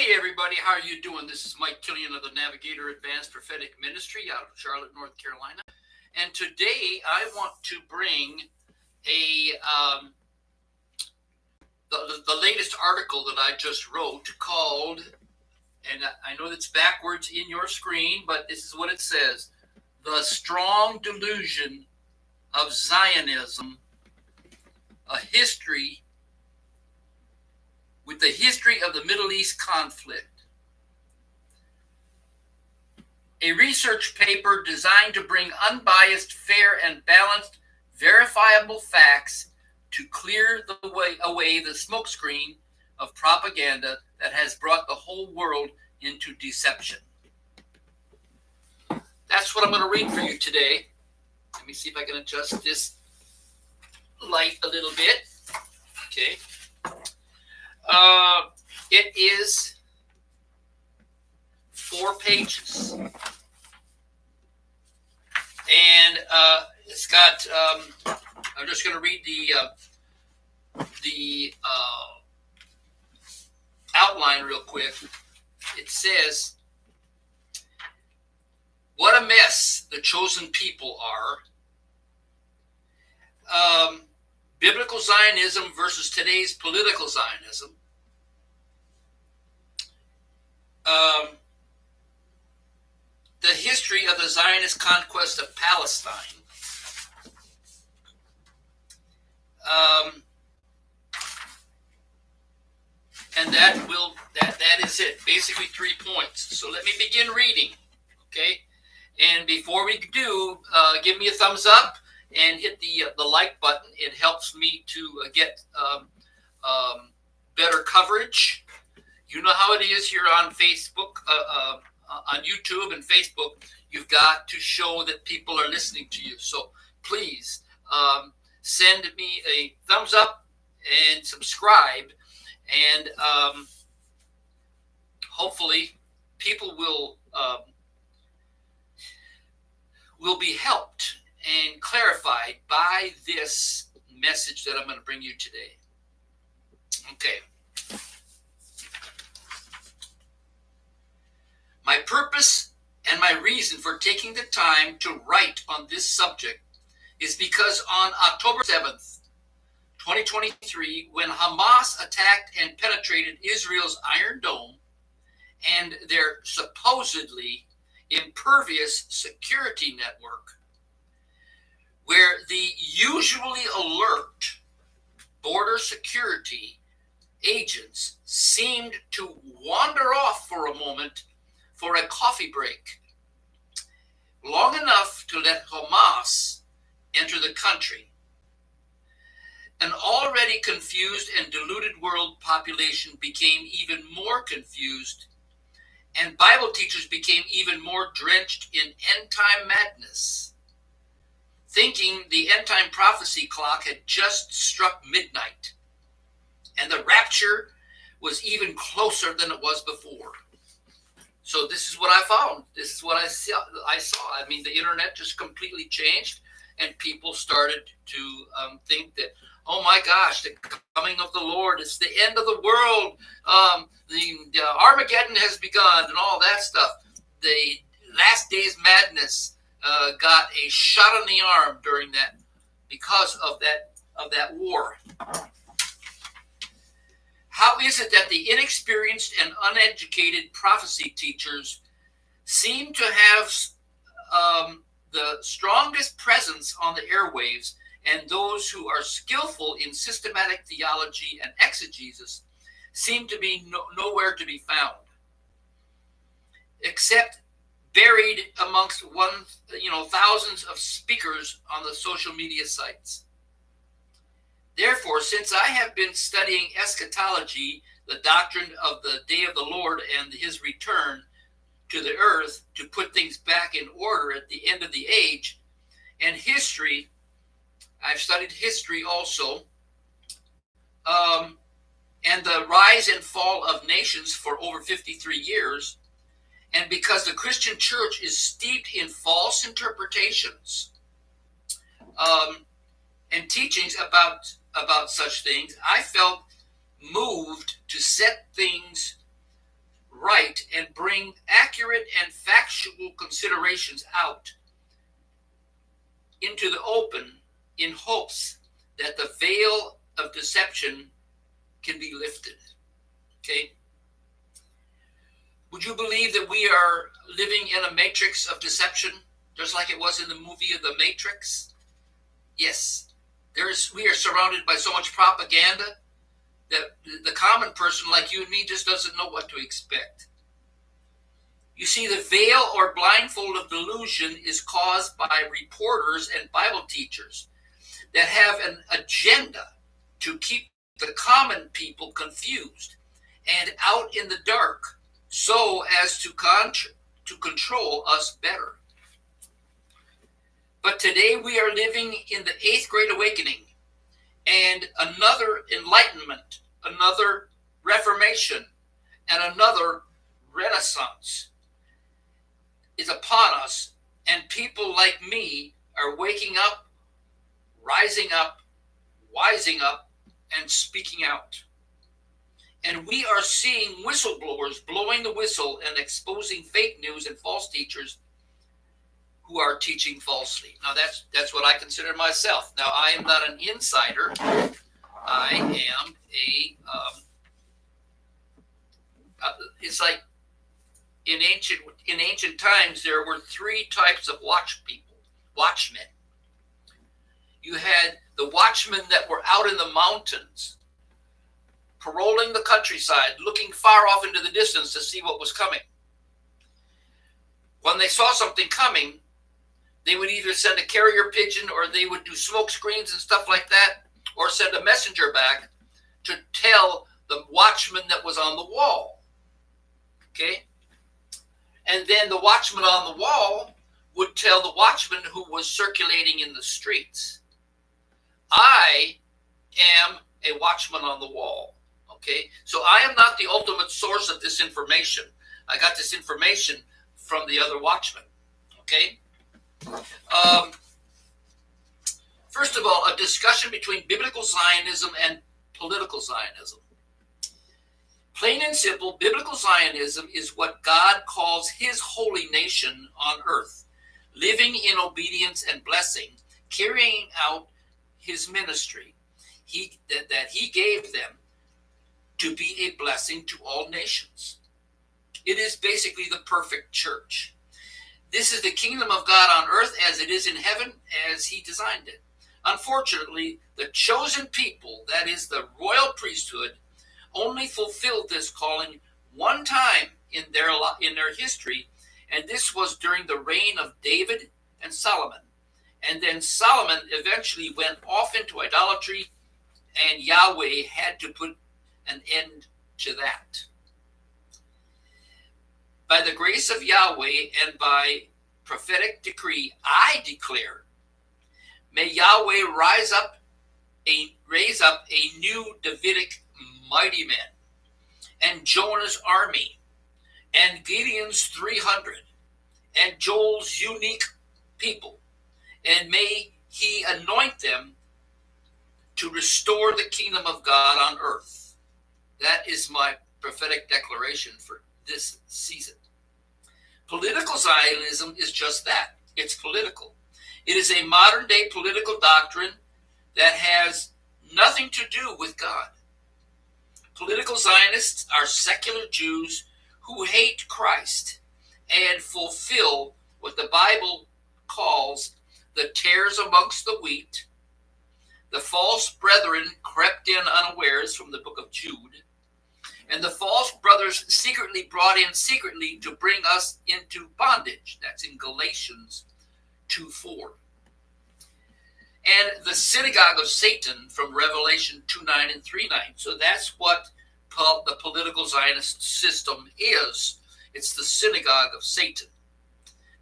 Hey everybody, how are you doing? This is Mike Killian of the Navigator Advanced Prophetic Ministry out of Charlotte, North Carolina. And today I want to bring the latest article that I just wrote called, and I know it's backwards in your screen, but this is what it says: The Strong Delusion of Zionism, a history with the history of the Middle East conflict. A research paper designed to bring unbiased, fair, and balanced, verifiable facts to clear away the smokescreen of propaganda that has brought the whole world into deception. That's what I'm going to read for you today. Let me see if I can adjust this light a little bit. Okay. It is 4 pages, and it's got. I'm just going to read the outline real quick. It says, "What a mess the chosen people are." Biblical Zionism versus today's political Zionism. The history of the Zionist conquest of Palestine. And that is it. Basically 3 points. So let me begin reading. Okay? And before we do, give me a thumbs up and hit the like button. It helps me to get better coverage. You know how it is here on Facebook, on YouTube and Facebook. You've got to show that people are listening to you. So please send me a thumbs up and subscribe, and hopefully people will be helped and clarified by this message that I'm going to bring you today. Okay. My purpose and my reason for taking the time to write on this subject is because on October 7th, 2023, when Hamas attacked and penetrated Israel's Iron Dome and their supposedly impervious security network, where the usually alert border security agents seemed to wander off for a moment for a coffee break, long enough to let Hamas enter the country. An already confused and deluded world population became even more confused, and Bible teachers became even more drenched in end-time madness, thinking the end-time prophecy clock had just struck midnight, and the rapture was even closer than it was before. So this is what I found. This is what I saw. I mean, the internet just completely changed, and people started to think that, oh my gosh, the coming of the Lord, it's the end of the world. The Armageddon has begun and all that stuff. The last days madness got a shot in the arm during that, because of that war. How is it that the inexperienced and uneducated prophecy teachers seem to have the strongest presence on the airwaves, and those who are skillful in systematic theology and exegesis seem to be nowhere to be found, except buried amongst thousands of speakers on the social media sites? Therefore, since I have been studying eschatology, the doctrine of the day of the Lord and his return to the earth to put things back in order at the end of the age, and history, I've studied history also, and the rise and fall of nations for over 53 years, and because the Christian church is steeped in false interpretations and teachings about such things, I felt moved to set things right and bring accurate and factual considerations out into the open in hopes that the veil of deception can be lifted. Okay? Would you believe that we are living in a matrix of deception, just like it was in the movie of The Matrix? Yes. We are surrounded by so much propaganda that the common person like you and me just doesn't know what to expect. You see, the veil or blindfold of delusion is caused by reporters and Bible teachers that have an agenda to keep the common people confused and out in the dark so as to control us better. But today we are living in the 8th Great Awakening, and another enlightenment, another reformation, and another renaissance is upon us, and people like me are waking up, rising up, wising up, and speaking out. And we are seeing whistleblowers blowing the whistle and exposing fake news and false teachers who are teaching falsely. Now that's what I consider myself. Now I am not an insider. I am it's like in ancient times there were 3 types of watchmen. You had the watchmen that were out in the mountains, paroling the countryside, looking far off into the distance to see what was coming. When they saw something coming, they would either send a carrier pigeon, or they would do smoke screens and stuff like that, or send a messenger back to tell the watchman that was on the wall. Okay? And then the watchman on the wall would tell the watchman who was circulating in the streets. I am a watchman on the wall. Okay? So I am not the ultimate source of this information. I got this information from the other watchmen. Okay? First of all, a discussion between biblical Zionism and political Zionism. Plain and simple, biblical Zionism is what God calls his holy nation on earth, living in obedience and blessing, carrying out his ministry that he gave them to be a blessing to all nations. It is basically the perfect church. This is the kingdom of God on earth as it is in heaven, as he designed it. Unfortunately, the chosen people, that is the royal priesthood, only fulfilled this calling one time in their history, and this was during the reign of David and Solomon. And then Solomon eventually went off into idolatry, and Yahweh had to put an end to that. By the grace of Yahweh and by prophetic decree, I declare, may Yahweh raise up a new Davidic mighty men, and Jonah's army, and Gideon's 300, and Joel's unique people, and may he anoint them to restore the kingdom of God on earth. That is my prophetic declaration for this season. Political Zionism is just that. It's political. It is a modern day political doctrine that has nothing to do with God. Political Zionists are secular Jews who hate Christ and fulfill what the Bible calls the tares amongst the wheat. The false brethren crept in unawares from the book of Jude, and the false brothers secretly brought in secretly to bring us into bondage. That's in Galatians 2:4. And the synagogue of Satan from Revelation 2:9 and 3:9. So that's what the political Zionist system is. It's the synagogue of Satan.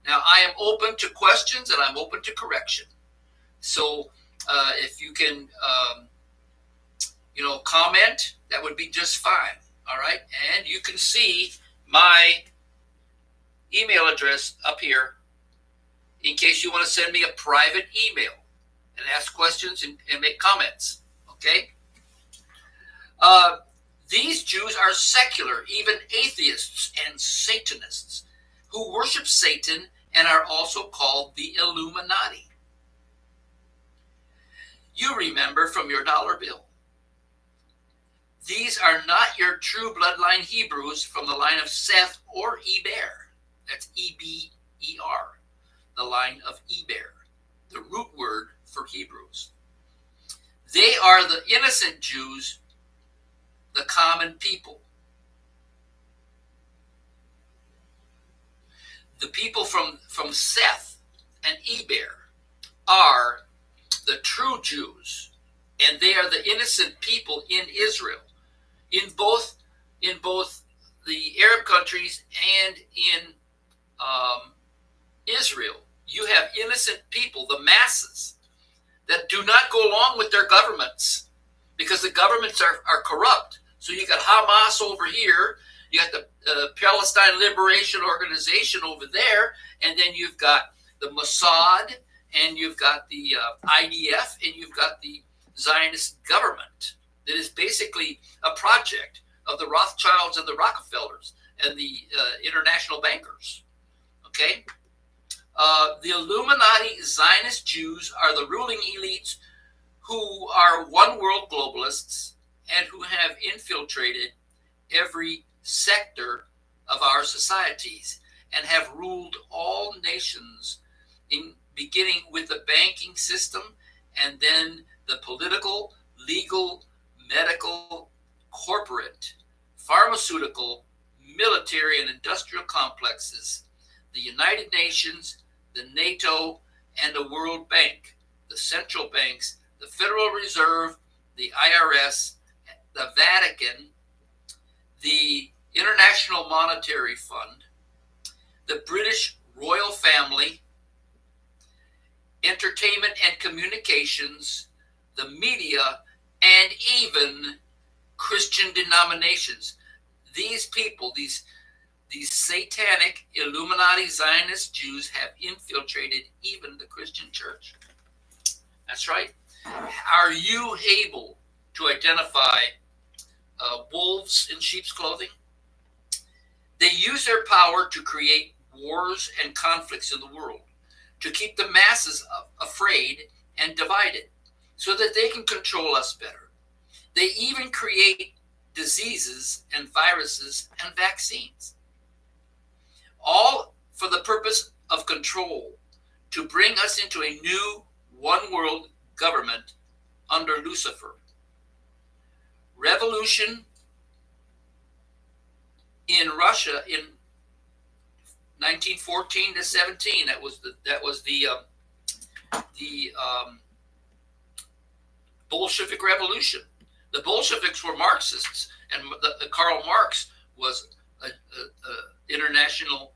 Now, I am open to questions and I'm open to correction. So if you can, comment, that would be just fine. All right. And you can see my email address up here in case you want to send me a private email and ask questions and make comments. Okay. These Jews are secular, even atheists and Satanists, who worship Satan and are also called the Illuminati. You remember from your dollar bill. These are not your true bloodline Hebrews from the line of Seth or Eber. That's E-B-E-R, the line of Eber, the root word for Hebrews. They are the innocent Jews, the common people. The people from Seth and Eber are the true Jews, and they are the innocent people in Israel, in both the Arab countries and in Israel. You have innocent people, the masses, that do not go along with their governments because the governments are corrupt. So you got Hamas over here, you got the Palestine Liberation Organization over there, and then you've got the Mossad, and you've got the IDF, and you've got the Zionist government that is basically a project of the Rothschilds and the Rockefellers and the international bankers. Okay? The Illuminati Zionist Jews are the ruling elites who are one world globalists and who have infiltrated every sector of our societies and have ruled all nations, beginning with the banking system and then the political, legal, medical, corporate, pharmaceutical, military, and industrial complexes, the United Nations, the NATO, and the World Bank, the central banks, the Federal Reserve, the IRS, the Vatican, the International Monetary Fund, the British royal family, entertainment and communications, the media, and even Christian denominations. These people, these satanic Illuminati Zionist Jews have infiltrated even the Christian church. That's right. Are you able to identify wolves in sheep's clothing? They use their power to create wars and conflicts in the world, to keep the masses afraid and divided so that they can control us better. They even create diseases and viruses and vaccines, all for the purpose of control, to bring us into a new one world government under Lucifer. Revolution in Russia in 1914 to 17. That was the Bolshevik Revolution. The Bolsheviks were Marxists, and Karl Marx was an international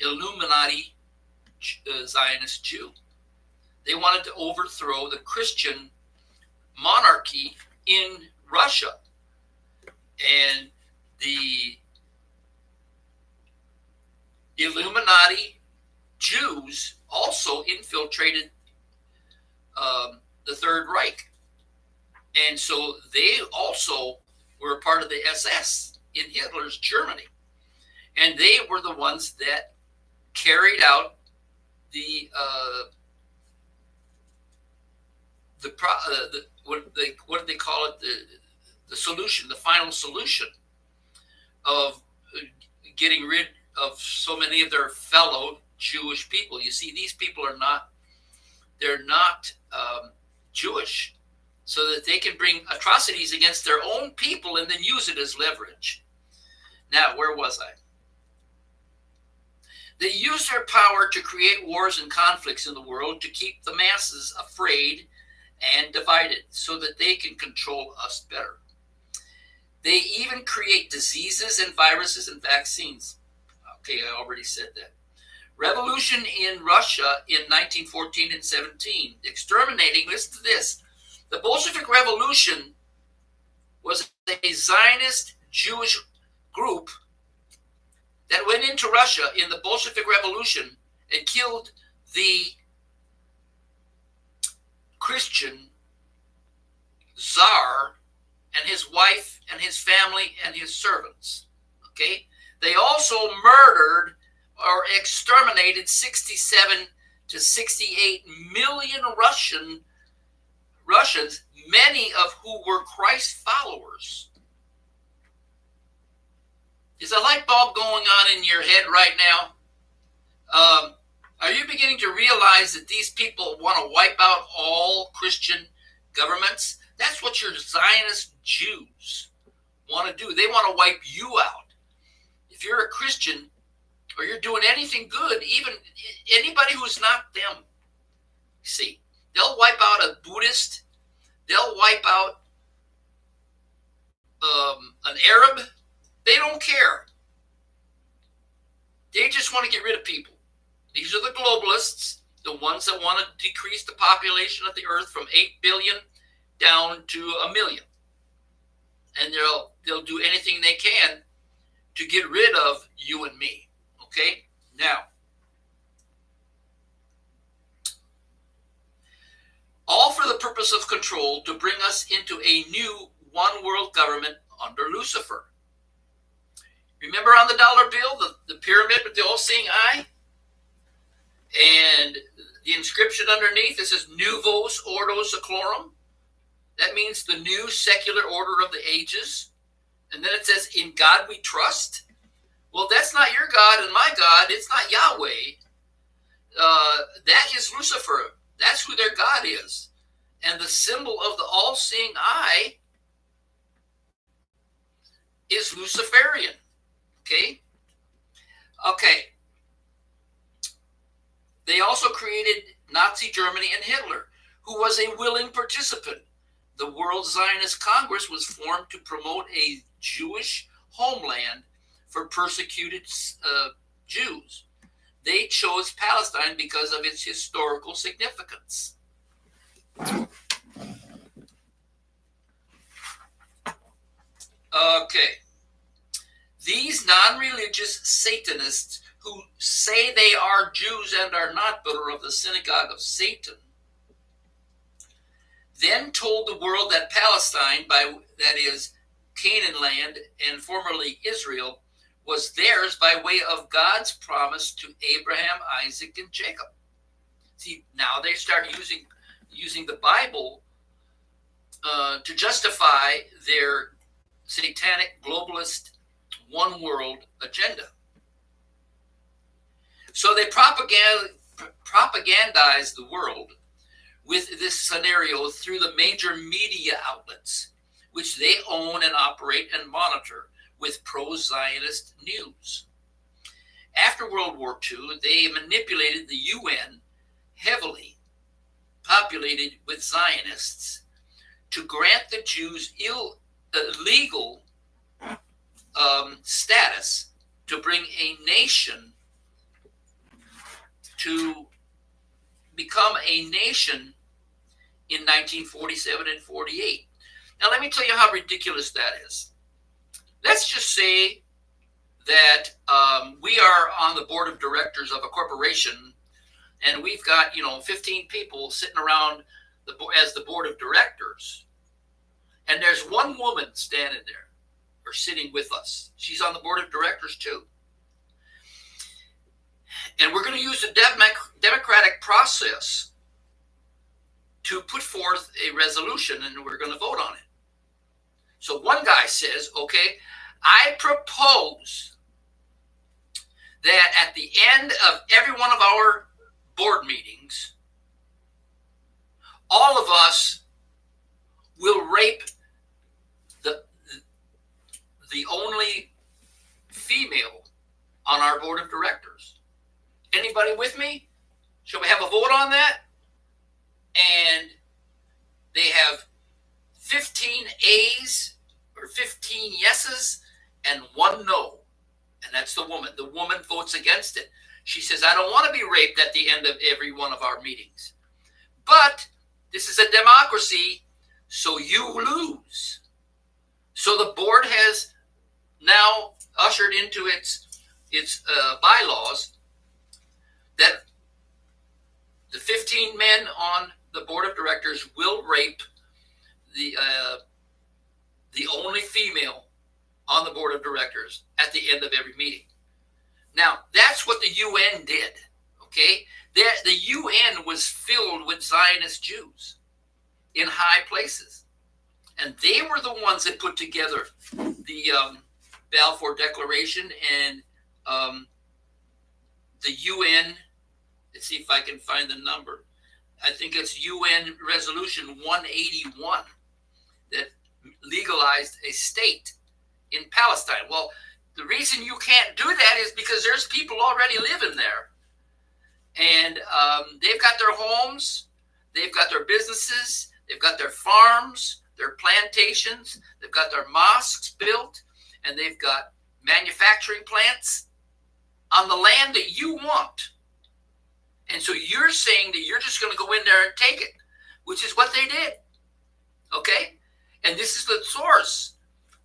Illuminati Zionist Jew. They wanted to overthrow the Christian monarchy in Russia, and the Illuminati Jews also infiltrated the Third Reich. And so they also were a part of the SS in Hitler's Germany. And they were the ones that carried out what did they call it? The solution, the final solution of getting rid of so many of their fellow Jewish people. You see, these people are not Jewish, so that they can bring atrocities against their own people and then use it as leverage. Now, where was I? They use their power to create wars and conflicts in the world to keep the masses afraid and divided so that they can control us better. They even create diseases and viruses and vaccines. Okay, I already said that. Revolution in Russia in 1914 and 17, exterminating, listen to this, the Bolshevik Revolution was a Zionist Jewish group that went into Russia in the Bolshevik Revolution and killed the Christian Tsar and his wife and his family and his servants. Okay? They also murdered or exterminated 67 to 68 million Russians, many of who were Christ followers. Is a light bulb going on in your head right now? Are you beginning to realize that these people want to wipe out all Christian governments? That's what your Zionist Jews want to do. They want to wipe you out. If you're a Christian or you're doing anything good, even anybody who's not them, see, they'll wipe out a Buddhist, they'll wipe out an Arab. They don't care. They just want to get rid of people. These are the globalists, the ones that want to decrease the population of the earth from 8 billion down to 1 million. And they'll do anything they can to get rid of you and me. Okay? Now, all for the purpose of control, to bring us into a new one world government under Lucifer. Remember on the dollar bill, the pyramid with the all-seeing eye? And the inscription underneath, it says Novus Ordo Seclorum. That means the new secular order of the ages. And then it says, in God we trust. Well, that's not your God and my God. It's not Yahweh. That is Lucifer. That's who their God is. And the symbol of the all-seeing eye is Luciferian. Okay? Okay. They also created Nazi Germany and Hitler, who was a willing participant. The World Zionist Congress was formed to promote a Jewish homeland for persecuted Jews. They chose Palestine because of its historical significance. Okay. These non-religious Satanists who say they are Jews and are not, but are of the synagogue of Satan, then told the world that Palestine, that is Canaan land and formerly Israel, was theirs by way of God's promise to Abraham, Isaac, and Jacob. See, now they start using the Bible to justify their satanic globalist one world agenda. So they propagandize the world with this scenario through the major media outlets, which they own and operate and monitor with pro-Zionist news. After World War II, they manipulated the UN, heavily populated with Zionists, to grant the Jews illegal status to bring a nation to become a nation in 1947 and 48. Now, let me tell you how ridiculous that is. Let's just say that we are on the board of directors of a corporation, and we've got 15 people sitting around as the board of directors, and there's one woman standing there or sitting with us. She's on the board of directors too. And we're going to use the democratic process to put forth a resolution, and we're going to vote on it. So one guy says, okay, I propose that at the end of every one of our board meetings, all of us will rape the only female on our board of directors. Anybody with me? Shall we have a vote on that? And they have 15 A's or 15 yeses and 1 no. And that's the woman. The woman votes against it. She says, I don't want to be raped at the end of every one of our meetings. But this is a democracy, so you lose. So the board has now ushered into its bylaws that the 15 men on the board of directors will rape the the only female on the board of directors at the end of every meeting. Now, that's what the UN did, okay? The UN was filled with Zionist Jews in high places. And they were the ones that put together the Balfour Declaration and the UN. Let's see if I can find the number. I think it's UN Resolution 181 that legalized a state in Palestine. Well, the reason you can't do that is because there's people already living there. And they've got their homes, they've got their businesses, they've got their farms, their plantations, they've got their mosques built, and they've got manufacturing plants on the land that you want. And so you're saying that you're just going to go in there and take it, which is what they did. Okay? And this is the source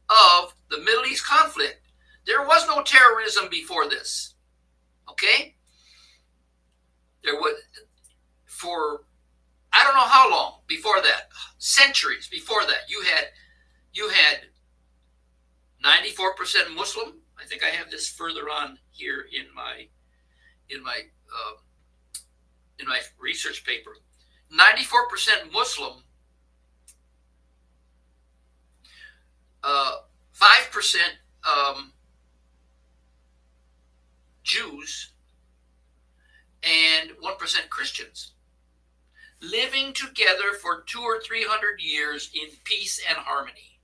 of the Middle East conflict. There was no terrorism before this. Okay? There was, for I don't know how long before that, centuries before that, you had 94% Muslim. I think I have this further on here in my research paper. 94% Muslim, 5% Jews, and 1% Christians, living together for 200 or 300 years in peace and harmony.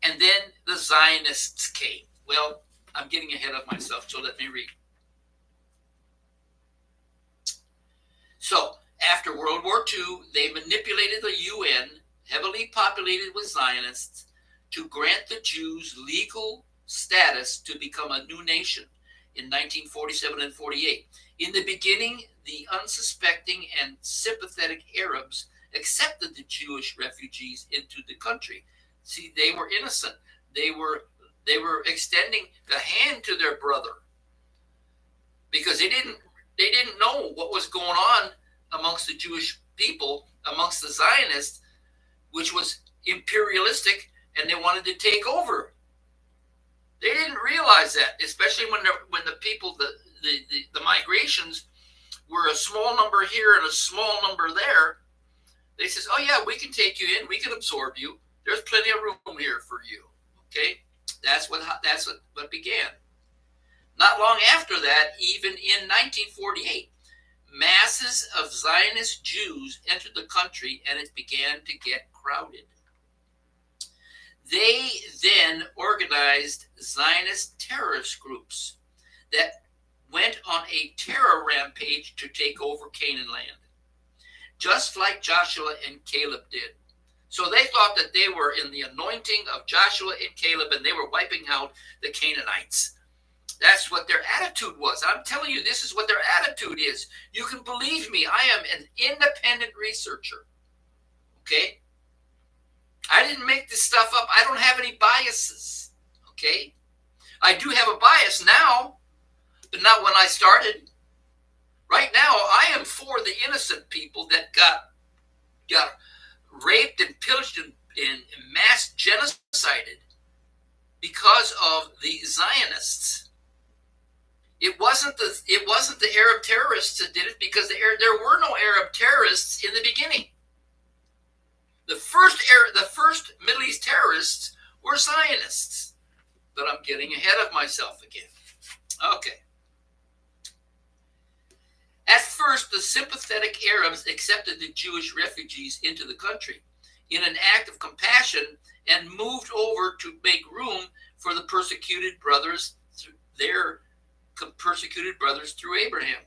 And then the Zionists came. Well, I'm getting ahead of myself, so let me read. So, after World War II, they manipulated the UN, heavily populated with Zionists, to grant the Jews legal status to become a new nation in 1947 and 48. In the beginning, the unsuspecting and sympathetic Arabs accepted the Jewish refugees into the country. See, they were innocent. They were extending the hand to their brother because they didn't know what was going on amongst the Jewish people, amongst the Zionists, which was imperialistic, and they wanted to take over. They didn't realize that, especially when the people, the migrations were a small number here and a small number there. They says, "Oh yeah, we can take you in. We can absorb you. There's plenty of room here for you." Okay, that's what began. Not long after that, even in 1948, masses of Zionist Jews entered the country, and it began to get crowded. They then organized Zionist terrorist groups that went on a terror rampage to take over Canaan land, just like Joshua and Caleb did. So they thought that they were in the anointing of Joshua and Caleb, and they were wiping out the Canaanites. That's what their attitude was. I'm telling you, this is what their attitude is. You can believe me. I am an independent researcher. Okay? I didn't make this stuff up. I don't have any biases. Okay? I do have a bias now, but not when I started. Right now, I am for the innocent people that got raped and pillaged and mass genocided because of the Zionists. It wasn't the Arab terrorists that did it, because there were no Arab terrorists in the beginning. The first Middle East terrorists were Zionists. But I'm getting ahead of myself again. Okay. At first, the sympathetic Arabs accepted the Jewish refugees into the country in an act of compassion and moved over to make room for the persecuted brothers through Abraham.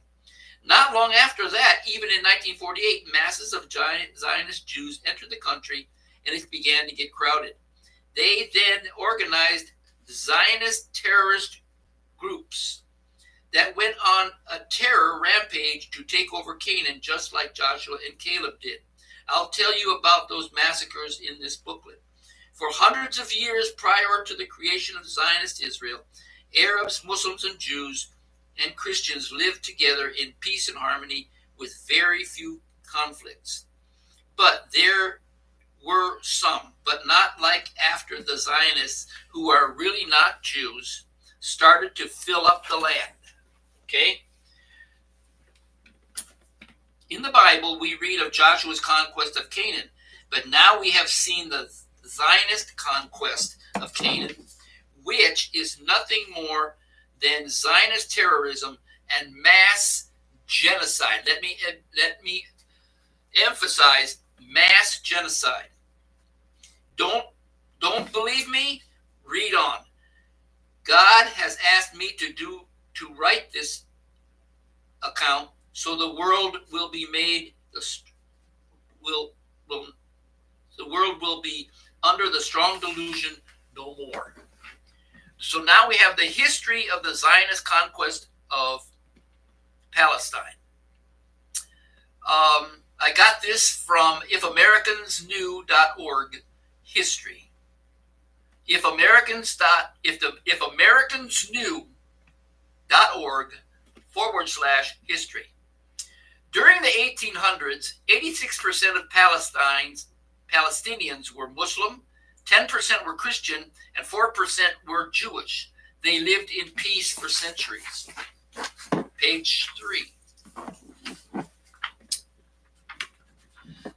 Not long after that, even in 1948, masses of Zionist Jews entered the country, and it began to get crowded. They then organized Zionist terrorist groups that went on a terror rampage to take over Canaan, just like Joshua and Caleb did. I'll tell you about those massacres in this booklet. For hundreds of years prior to the creation of Zionist Israel, Arabs, Muslims, and Jews and Christians lived together in peace and harmony with very few conflicts. But there were some, but not like after the Zionists, who are really not Jews, started to fill up the land. Okay? In the Bible, we read of Joshua's conquest of Canaan, but now we have seen the Zionist conquest of Canaan, which is nothing more than Zionist terrorism and mass genocide. Let me emphasize mass genocide. Don't believe me? Read on. God has asked me to write this account so the world will be made the world will be under the strong delusion no more. So now we have the history of the Zionist conquest of Palestine. I got this from ifamericansknew.org history. ifamericansknew.org/history. During the 1800s, 86% of Palestinians were Muslim, 10% were Christian, and 4% were Jewish. They lived in peace for centuries. Page 3.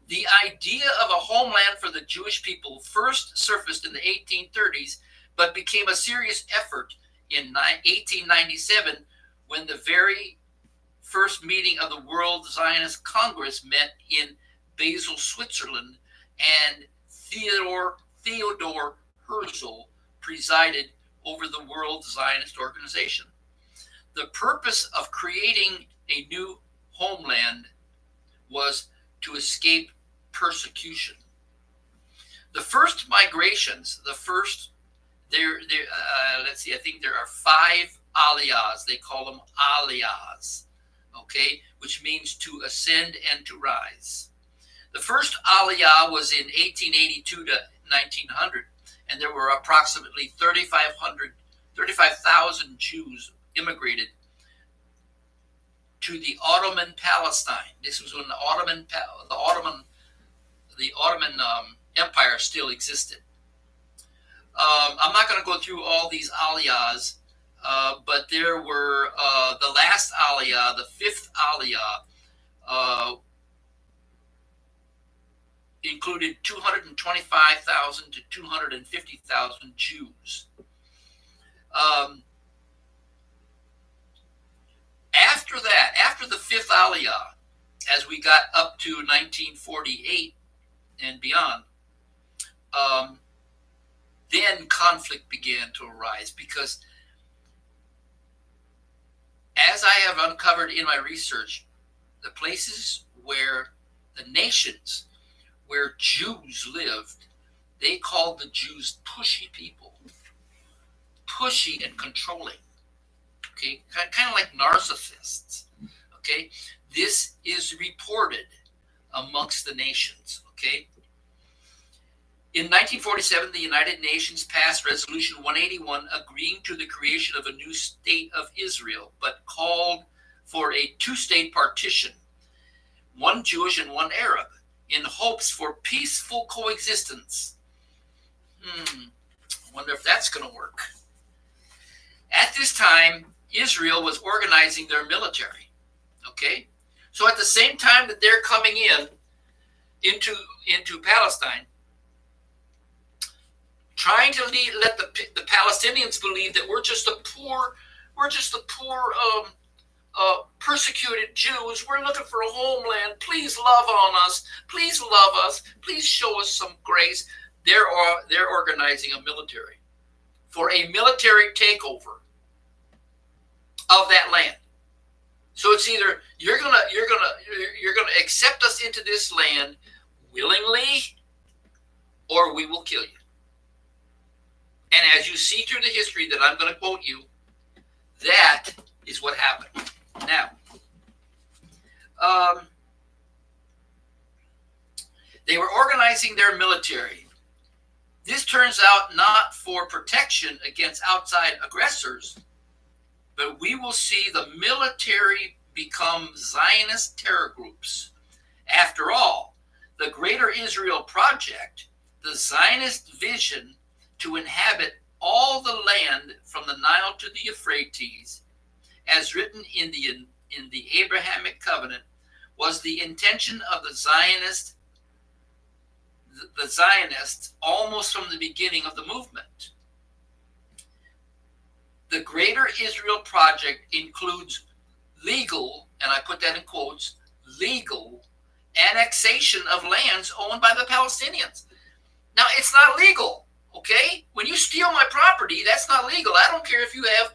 The idea of a homeland for the Jewish people first surfaced in the 1830s, but became a serious effort in 1897 when the very first meeting of the World Zionist Congress met in Basel, Switzerland, and Theodor Herzl presided over the World Zionist Organization. The purpose of creating a new homeland was to escape persecution. The first migrations, let's see, I think there are 5 aliyahs. They call them aliyahs, okay, which means to ascend and to rise. The first aliyah was in 1882 to 1900, and there were approximately 35,000 Jews immigrated to the Ottoman Palestine. This was when the Ottoman Empire still existed. I'm not going to go through all these aliyahs, but there were the last aliyah, the 5th aliyah, included 225,000 to 250,000 Jews. After that, after the 5th aliyah, as we got up to 1948 and beyond, then conflict began to arise, because as I have uncovered in my research, the places where the nations where Jews lived, they called the Jews pushy people, pushy and controlling. Okay, kind of like narcissists. Okay, this is reported amongst the nations. Okay, in 1947, the United Nations passed Resolution 181, agreeing to the creation of a new state of Israel, but called for a 2-state partition, one Jewish and one Arab, in hopes for peaceful coexistence. I wonder if that's going to work. At this time, Israel was organizing their military. Okay, so at the same time that they're coming into Palestine, trying to let the Palestinians believe that we're just the poor persecuted Jews. We're looking for a homeland. Please love on us. Please love us. Please show us some grace. They're organizing a military for a military takeover of that land. So it's either you're gonna accept us into this land willingly, or we will kill you. And as you see through the history that I'm going to quote you, that is what happened. Now, they were organizing their military. This turns out not for protection against outside aggressors, but we will see the military become Zionist terror groups. After all, The Greater Israel Project, the Zionist vision to inhabit all the land from the Nile to the Euphrates, as written in the Abrahamic covenant, was the intention of the Zionists almost from the beginning of the movement. The Greater Israel Project includes legal, and I put that in quotes, legal annexation of lands owned by the Palestinians. Now, it's not legal, okay? When you steal my property, that's not legal. I don't care if you have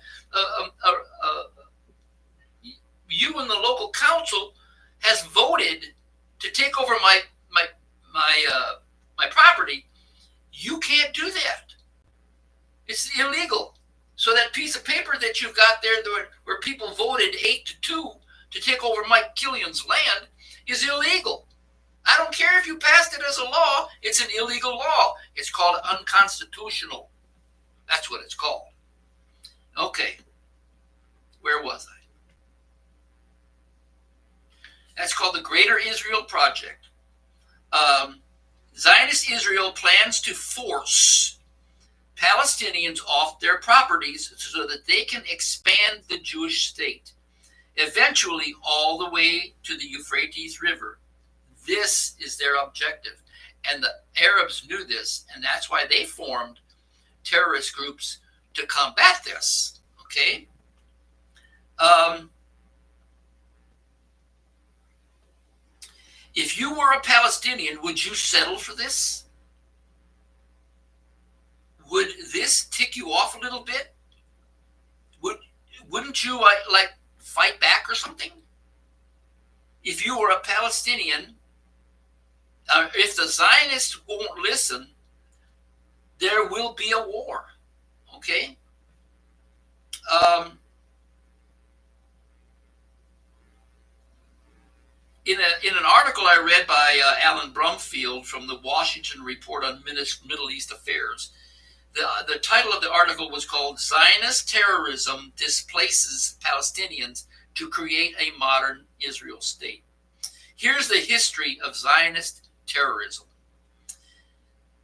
you and the local council has voted to take over my property. You can't do that. It's illegal. So that piece of paper that you've got there where people voted 8-2 to take over Mike Killian's land is illegal. I don't care if you passed it as a law. It's an illegal law. It's called unconstitutional. That's what it's called. Okay. Where was I? That's called the Greater Israel Project. Zionist Israel plans to force Palestinians off their properties so that they can expand the Jewish state, eventually all the way to the Euphrates River. This is their objective. And the Arabs knew this, and that's why they formed terrorist groups to combat this. Okay? If you were a Palestinian, would you settle for this? Would this tick you off a little bit? Wouldn't you like fight back or something? If you were a Palestinian, if the Zionists won't listen, there will be a war. Okay? In an article I read by Alan Brumfield from the Washington Report on Middle East Affairs, the title of the article was called "Zionist Terrorism Displaces Palestinians to Create a Modern Israel State." Here's the history of Zionist terrorism.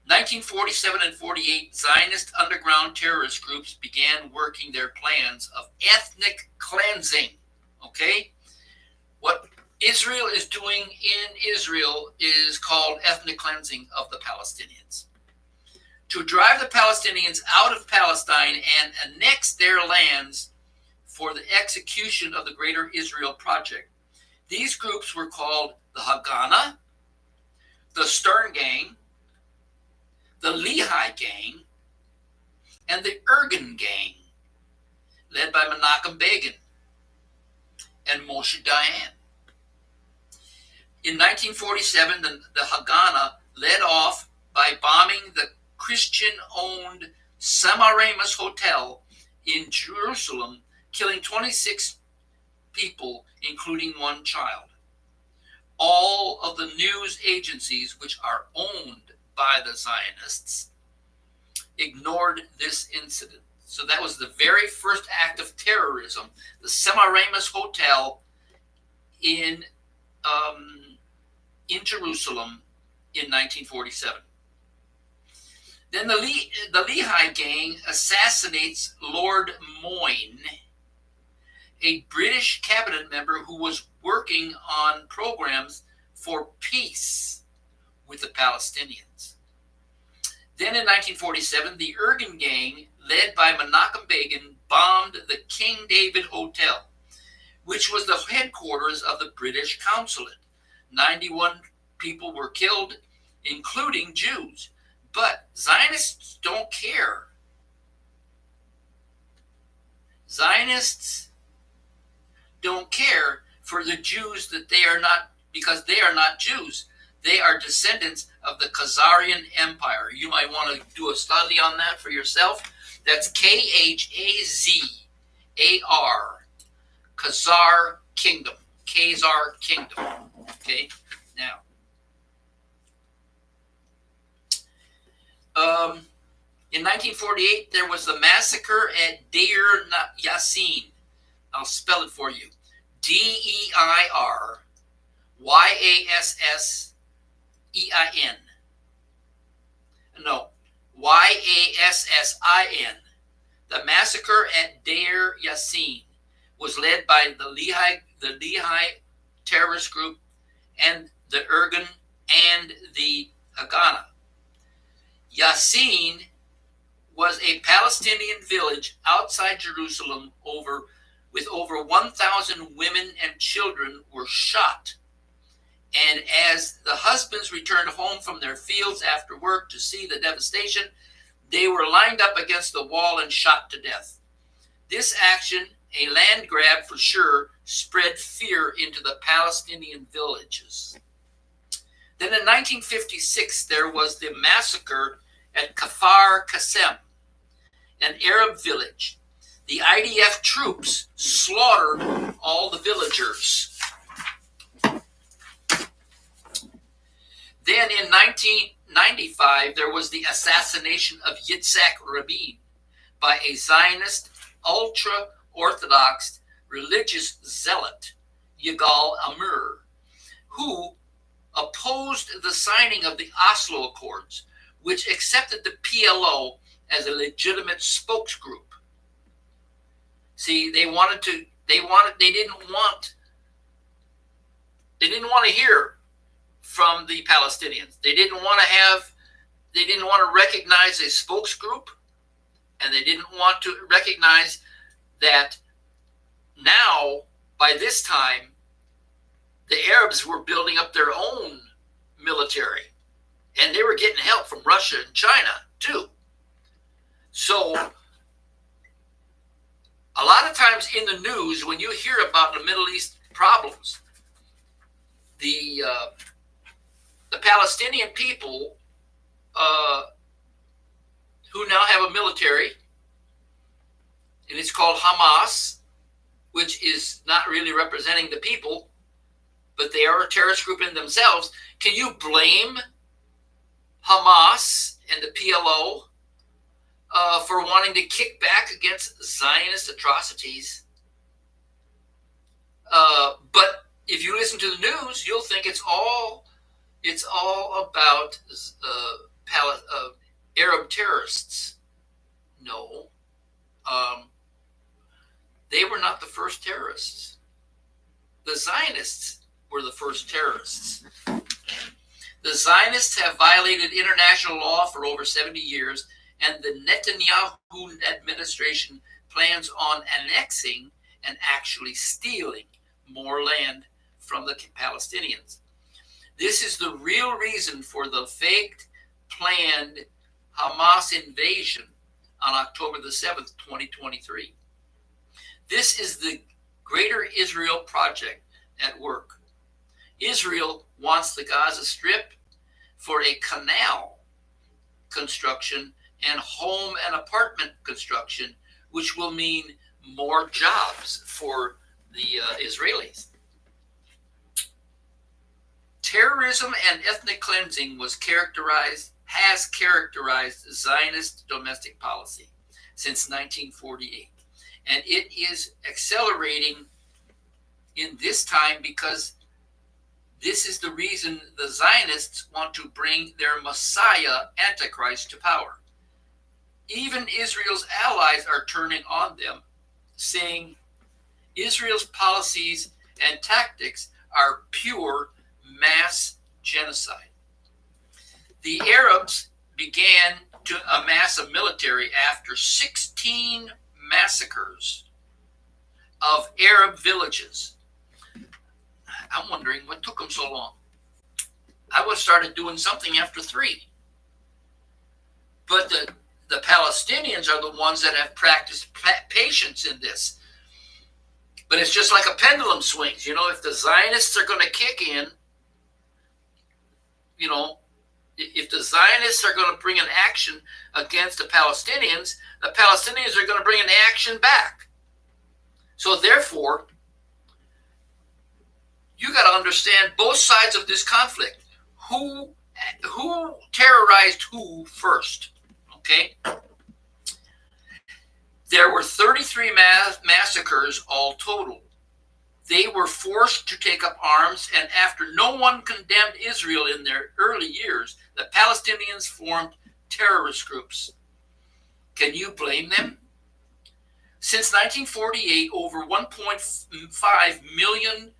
1947 and 48, Zionist underground terrorist groups began working their plans of ethnic cleansing. Okay? What Israel is doing in Israel is called ethnic cleansing of the Palestinians. To drive the Palestinians out of Palestine and annex their lands for the execution of the Greater Israel Project. These groups were called the Haganah, the Stern Gang, the Lehi Gang, and the Ergun Gang, led by Menachem Begin and Moshe Dayan. In 1947, the Haganah led off by bombing the Christian-owned Semiramis Hotel in Jerusalem, killing 26 people, including one child. All of the news agencies, which are owned by the Zionists, ignored this incident. So that was the very first act of terrorism, the Semiramis Hotel in Jerusalem in 1947. Then the Lehi Gang assassinates Lord Moyne, a British cabinet member who was working on programs for peace with the Palestinians. Then in 1947, the Ergun Gang, led by Menachem Begin, bombed the King David Hotel, which was the headquarters of the British consulate. 91 people were killed, including Jews. But Zionists don't care. Zionists don't care for the Jews that they are not, because they are not Jews. They are descendants of the Khazarian Empire. You might want to do a study on that for yourself. That's Khazar, Khazar Kingdom. Khazar Kingdom. Okay, now. In 1948, there was the massacre at Deir Yassin. I'll spell it for you. DeirYasssin. Y-A-S-S-I-N. No, Y-A-S-S-I-N. The massacre at Deir Yassin was led by the Lehi terrorist group and the Irgun and the Haganah. Yassin was a Palestinian village outside Jerusalem with over 1,000 women and children were shot. And as the husbands returned home from their fields after work to see the devastation, they were lined up against the wall and shot to death. This action, a land grab for sure, spread fear into the Palestinian villages. Then in 1956, there was the massacre at Kfar Qasem, an Arab village. The IDF troops slaughtered all the villagers. Then in 1995, there was the assassination of Yitzhak Rabin by a Zionist, ultra-Orthodox religious zealot, Yigal Amir, who opposed the signing of the Oslo Accords, which accepted the PLO as a legitimate spokesgroup. See, they didn't want to hear from the Palestinians. They didn't want to recognize a spokesgroup, and they didn't want to recognize that now, by this time, the Arabs were building up their own military, and they were getting help from Russia and China too. So a lot of times in the news, when you hear about the Middle East problems, the Palestinian people who now have a military, and it's called Hamas, which is not really representing the people, but they are a terrorist group in themselves. Can you blame Hamas and the PLO for wanting to kick back against Zionist atrocities? But if you listen to the news, you'll think it's all about Arab terrorists. No, they were not the first terrorists. The Zionists were the first terrorists. The Zionists have violated international law for over 70 years, and the Netanyahu administration plans on annexing and actually stealing more land from the Palestinians. This is the real reason for the faked, planned Hamas invasion on October the 7th, 2023. This is the Greater Israel Project at work. Israel wants the Gaza Strip for a canal construction and home and apartment construction, which will mean more jobs for the Israelis. Terrorism and ethnic cleansing has characterized Zionist domestic policy since 1948. And it is accelerating in this time because this is the reason the Zionists want to bring their Messiah, Antichrist, to power. Even Israel's allies are turning on them, saying Israel's policies and tactics are pure mass genocide. The Arabs began to amass a military after 16 massacres of Arab villages. I'm wondering what took them so long. I would have started doing something after 3. But the Palestinians are the ones that have practiced patience in this. But it's just like a pendulum swings. You know, if the Zionists are going to kick in, you know, if the Zionists are going to bring an action against the Palestinians are going to bring an action back. So therefore, you got to understand both sides of this conflict. Who terrorized who first? Okay. There were 33 massacres all total. They were forced to take up arms, and after no one condemned Israel in their early years, the Palestinians formed terrorist groups. Can you blame them? Since 1948, over 1.5 million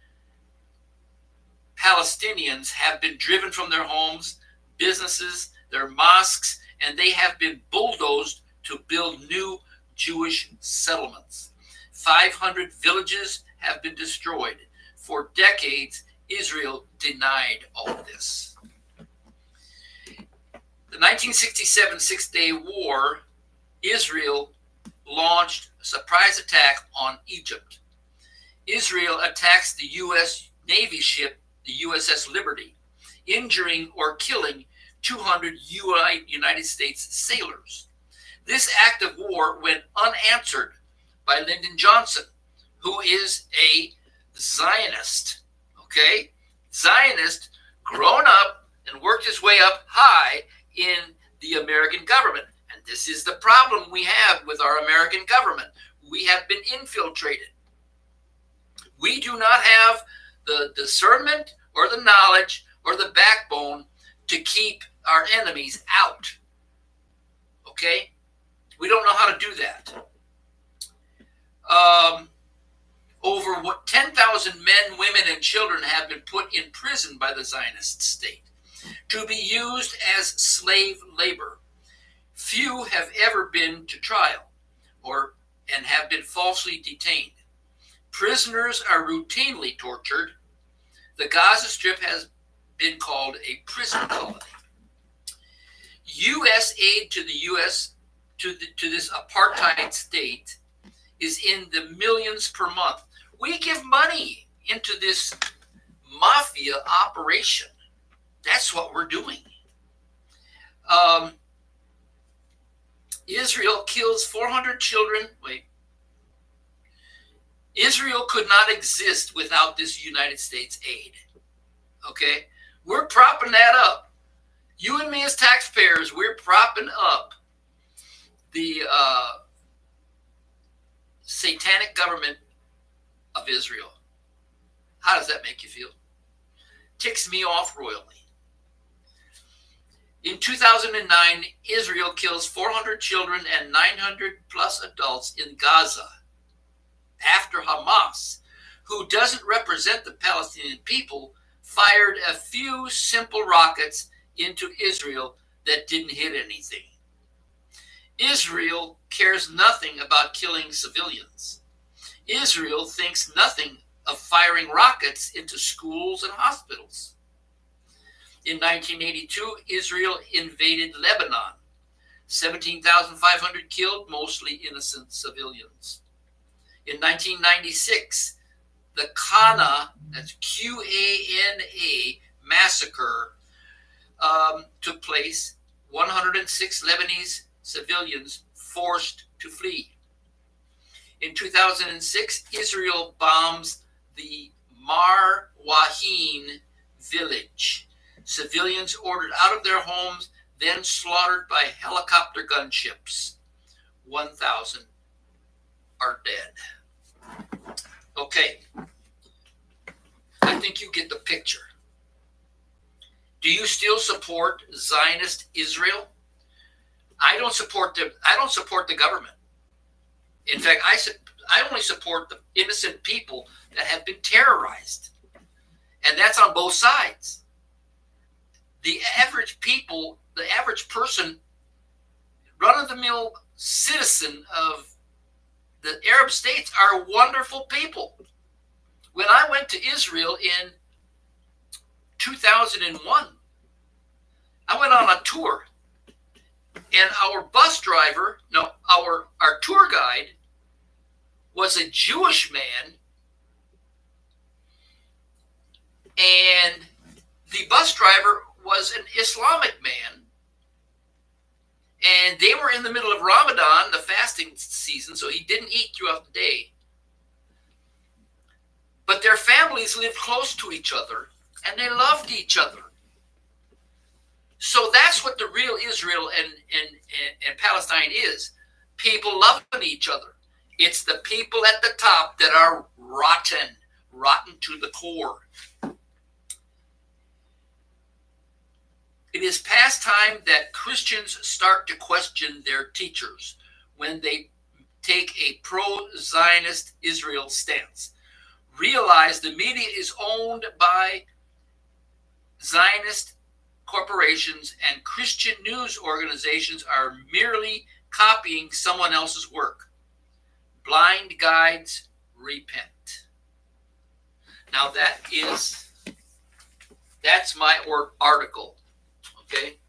Palestinians have been driven from their homes, businesses, their mosques, and they have been bulldozed to build new Jewish settlements. 500 villages have been destroyed. For decades, Israel denied all of this. The 1967 Six-Day War, Israel launched a surprise attack on Egypt. Israel attacks the U.S. Navy ship, the USS Liberty, injuring or killing 200 United States sailors. This act of war went unanswered by Lyndon Johnson, who is a Zionist, okay? Zionist, grown up and worked his way up high in the American government. And this is the problem we have with our American government. We have been infiltrated. We do not have the discernment or the knowledge or the backbone to keep our enemies out. Okay? We don't know how to do that. Over 10,000 men, women, and children have been put in prison by the Zionist state to be used as slave labor. Few have ever been to trial and have been falsely detained. Prisoners are routinely tortured. The Gaza Strip has been called a prison colony. U.S. aid to the U.S. to this apartheid state is in the millions per month. We give money into this mafia operation. That's what we're doing. Israel kills 400 children. Israel could not exist without this United States aid. Okay? We're propping that up. You and me as taxpayers, we're propping up the satanic government of Israel. How does that make you feel? Ticks me off royally. In 2009, Israel kills 400 children and 900 plus adults in Gaza after Hamas, who doesn't represent the Palestinian people, fired a few simple rockets into Israel that didn't hit anything. Israel cares nothing about killing civilians. Israel thinks nothing of firing rockets into schools and hospitals. In 1982, Israel invaded Lebanon. 17,500 killed, mostly innocent civilians. In 1996, the Qana, that's Qana massacre, took place. 106 Lebanese civilians forced to flee. In 2006, Israel bombs the Marwahin village. Civilians ordered out of their homes, then slaughtered by helicopter gunships. 1,000 are dead. Okay. I think you get the picture. Do you still support Zionist Israel? I don't support the government. In fact, I only support the innocent people that have been terrorized. And that's on both sides. The average people, the average person, run-of-the-mill citizen of the Arab states are wonderful people. When I went to Israel in 2001, I went on a tour. And our bus driver, our tour guide was a Jewish man. And the bus driver was an Islamic man. And they were in the middle of Ramadan, the fasting season, so he didn't eat throughout the day. But their families lived close to each other, and they loved each other. So that's what the real Israel and Palestine is. People loving each other. It's the people at the top that are rotten, rotten to the core. It is past time that Christians start to question their teachers when they take a pro-Zionist Israel stance. Realize the media is owned by Zionist corporations and Christian news organizations are merely copying someone else's work. Blind guides repent. Now that's my article. Okay,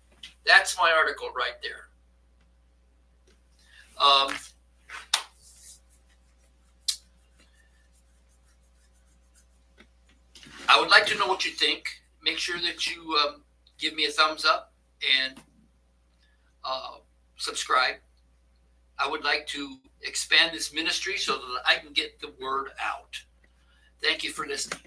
that's my article right there. I would like to know what you think. Make sure that you give me a thumbs up and subscribe. I would like to expand this ministry so that I can get the word out. Thank you for listening.